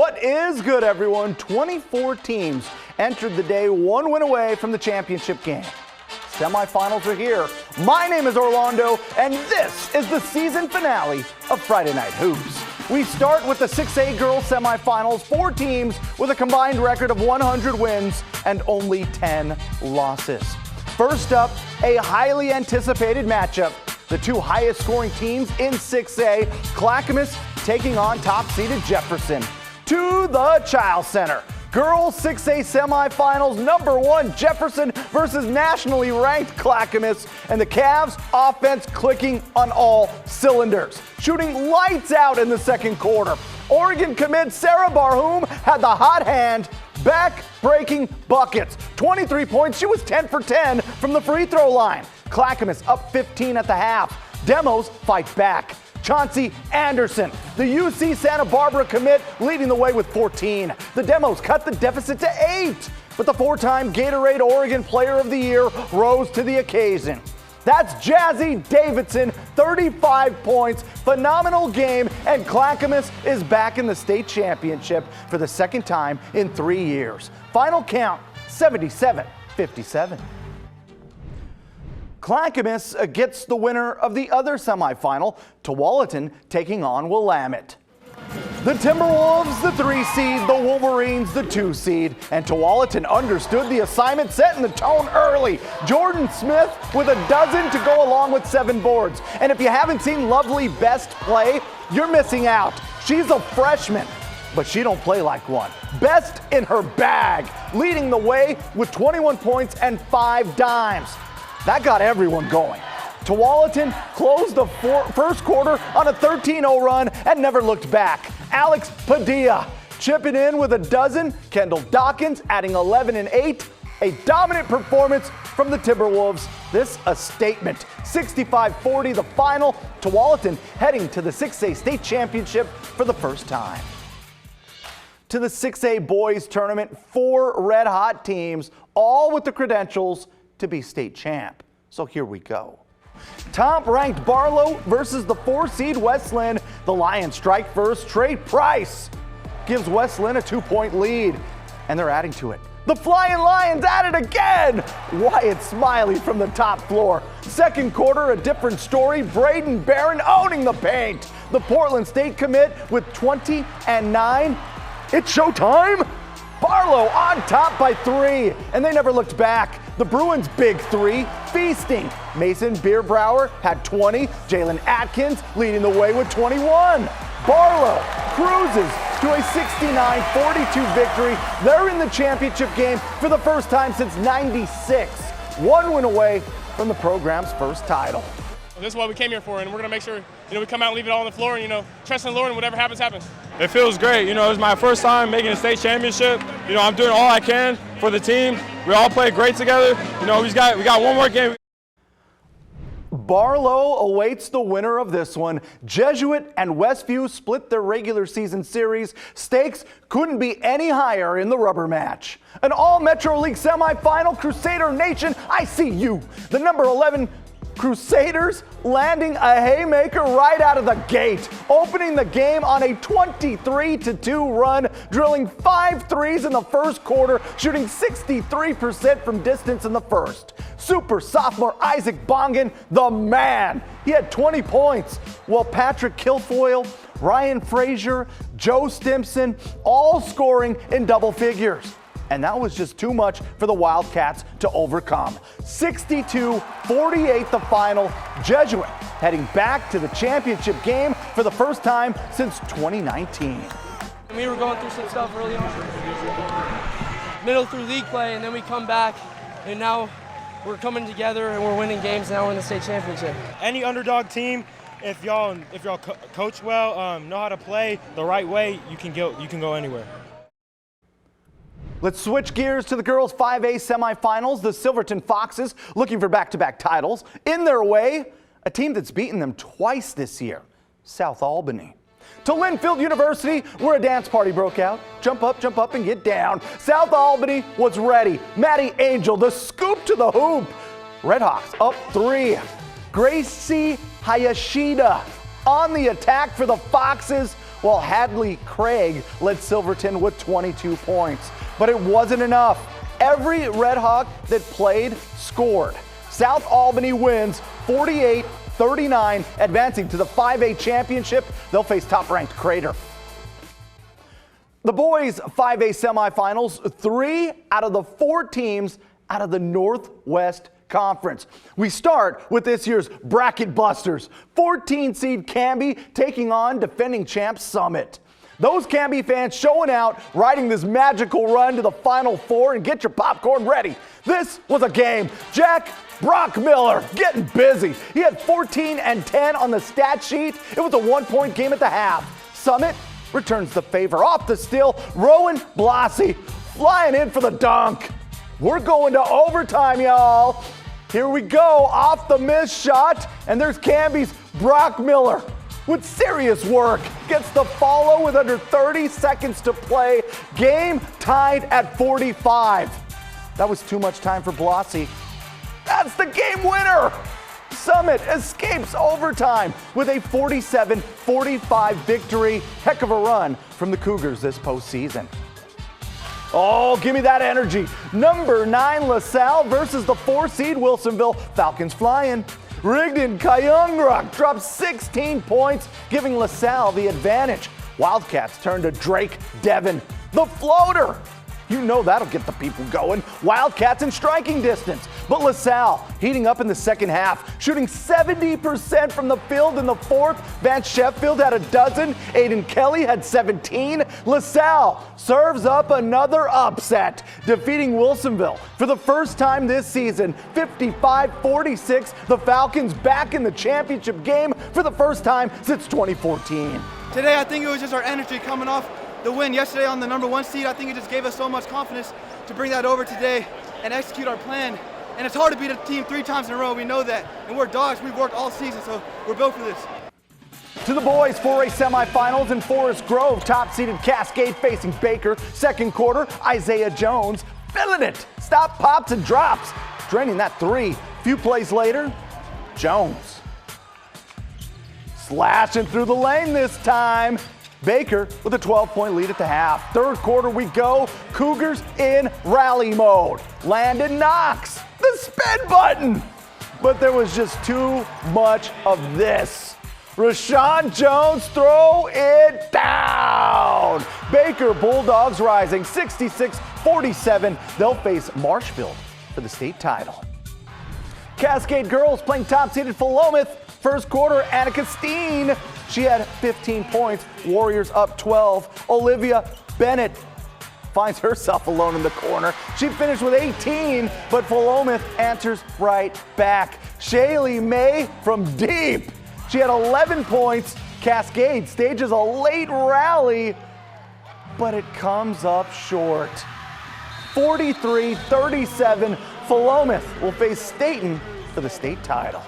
What is good, everyone? 24 teams entered the day one win away from the championship game. Semifinals are here. My name is Orlando, and this is the season finale of Friday Night Hoops. We start with the 6A girls semifinals, 4 teams with a combined record of 100 wins and only 10 losses. First up, a highly anticipated matchup. The two highest scoring teams in 6A, Clackamas taking on top-seeded Jefferson. To the Child Center. Girls 6A semifinals, number 1 Jefferson versus nationally ranked Clackamas, and the Cavs offense clicking on all cylinders, shooting lights out in the second quarter. Oregon commit Sarah Barhoum had the hot hand, back-breaking buckets. 23 points, she was 10 for 10 from the free throw line. Clackamas up 15 at the half. Demos fight back. Chauncey Anderson, the UC Santa Barbara commit, leading the way with 14. The Demos cut the deficit to 8, but the 4-time Gatorade Oregon Player of the Year rose to the occasion. That's Jazzy Davidson, 35 points, phenomenal game, and Clackamas is back in the state championship for the second time in 3 years. Final count, 77-57. Clackamas gets the winner of the other semifinal, Tualatin taking on Willamette. The Timberwolves, the 3 seed, the Wolverines, the 2 seed, and Tualatin understood the assignment, setting the tone early. Jordan Smith with a dozen to go along with 7 boards. And if you haven't seen lovely Best play, you're missing out. She's a freshman, but she don't play like one. Best in her bag, leading the way with 21 points and 5 dimes. That got everyone going. Tualatin closed the first quarter on a 13-0 run and never looked back. Alex Padilla chipping in with a dozen. Kendall Dawkins adding 11 and 8. A dominant performance from the Timberwolves. This a statement. 65-40 the final. Tualatin heading to the 6A state championship for the first time. To the 6A boys tournament, 4 red-hot teams, all with the credentials to be state champ. So here we go. Top-ranked Barlow versus the 4-seed West Linn. The Lions strike first. Trey Price gives West Linn a 2-point lead, and they're adding to it. The Flying Lions at it again. Wyatt Smiley from the top floor. Second quarter, a different story. Braden Barron owning the paint. The Portland State commit with 20 and 9. It's showtime. Barlow on top by 3, and they never looked back. The Bruins' big 3, feasting. Mason Bierbrower had 20. Jalen Atkins leading the way with 21. Barlow cruises to a 69-42 victory. They're in the championship game for the first time since '96. 1 win away from the program's first title. This is what we came here for, and we're going to make sure we come out and leave it all on the floor and, trust in the Lord, and whatever happens, happens. It feels great. It was my first time making a state championship. I'm doing all I can for the team. We all played great together. We got one more game. Barlow awaits the winner of this one. Jesuit and Westview split their regular season series. Stakes couldn't be any higher in the rubber match. An all-Metro League semifinal, Crusader Nation, I see you. The number 11 Crusaders landing a haymaker right out of the gate, opening the game on a 23-2 run, drilling 5 threes in the first quarter, shooting 63% from distance in the first. Super sophomore Isaac Bongan, the man. He had 20 points, while Patrick Kilfoyle, Ryan Frazier, Joe Stimson, all scoring in double figures. And that was just too much for the Wildcats to overcome. 62-48 the final. Jesuit heading back to the championship game for the first time since 2019. We were going through some stuff early on, middle through league play, and then we come back, and now we're coming together and we're winning games. Now we're in the state championship. Any underdog team, if y'all coach well, know how to play the right way, you can go anywhere. Let's switch gears to the girls' 5A semifinals. The Silverton Foxes looking for back-to-back titles. In their way, a team that's beaten them twice this year, South Albany. To Linfield University, where a dance party broke out. Jump up, and get down. South Albany was ready. Maddie Angel, the scoop to the hoop. Redhawks up 3. Gracie Hayashida on the attack for the Foxes. while Hadley Craig led Silverton with 22 points. But it wasn't enough. Every Red Hawk that played scored. South Albany wins 48-39, advancing to the 5A championship. They'll face top-ranked Crater. The boys' 5A semifinals, 3 out of the 4 teams out of the Northwest Conference. We start with this year's bracket busters. 14 seed Canby taking on defending champs Summit. Those Canby fans showing out, riding this magical run to the Final Four, and get your popcorn ready. This was a game. Jack Brock Miller getting busy. He had 14 and 10 on the stat sheet. It was a 1-point game at the half. Summit returns the favor off the steal. Rowan Blassie flying in for the dunk. We're going to overtime, y'all. Here we go, off the missed shot, and there's Canby's Brock Miller with serious work. Gets the follow with under 30 seconds to play. Game tied at 45. That was too much time for Blassie. That's the game winner. Summit escapes overtime with a 47-45 victory. Heck of a run from the Cougars this postseason. Oh, give me that energy. Number 9 LaSalle versus the 4 seed Wilsonville. Falcons flying. Rigdon Kayungruk drops 16 points, giving LaSalle the advantage. Wildcats turn to Drake Devon, the floater. You know that'll get the people going. Wildcats in striking distance. But LaSalle heating up in the second half, shooting 70% from the field in the fourth. Vance Sheffield had a dozen. Aiden Kelly had 17. LaSalle serves up another upset, defeating Wilsonville for the first time this season, 55-46. The Falcons back in the championship game for the first time since 2014. Today, I think it was just our energy coming off the win yesterday on the number 1 seed. I think it just gave us so much confidence to bring that over today and execute our plan. And it's hard to beat a team 3 times in a row. We know that. And we're dogs. We've worked all season, so we're built for this. To the boys, 4A semifinals in Forest Grove. Top-seeded Cascade facing Baker. Second quarter, Isaiah Jones filling it. Stop, pops, and drops. Draining that 3. Few plays later, Jones slashing through the lane this time. Baker with a 12-point lead at the half. Third quarter we go. Cougars in rally mode. Landon Knox, the spin button. But there was just too much of this. Rashawn Jones throw it down. Baker Bulldogs rising 66-47. They'll face Marshfield for the state title. Cascade girls playing top-seeded Philomath. First quarter, Annika Steen. She had 15 points. Warriors up 12. Olivia Bennett finds herself alone in the corner. She finished with 18, but Philomath answers right back. Shaylee May from deep. She had 11 points. Cascade stages a late rally, but it comes up short. 43-37. Philomath will face Staten for the state title.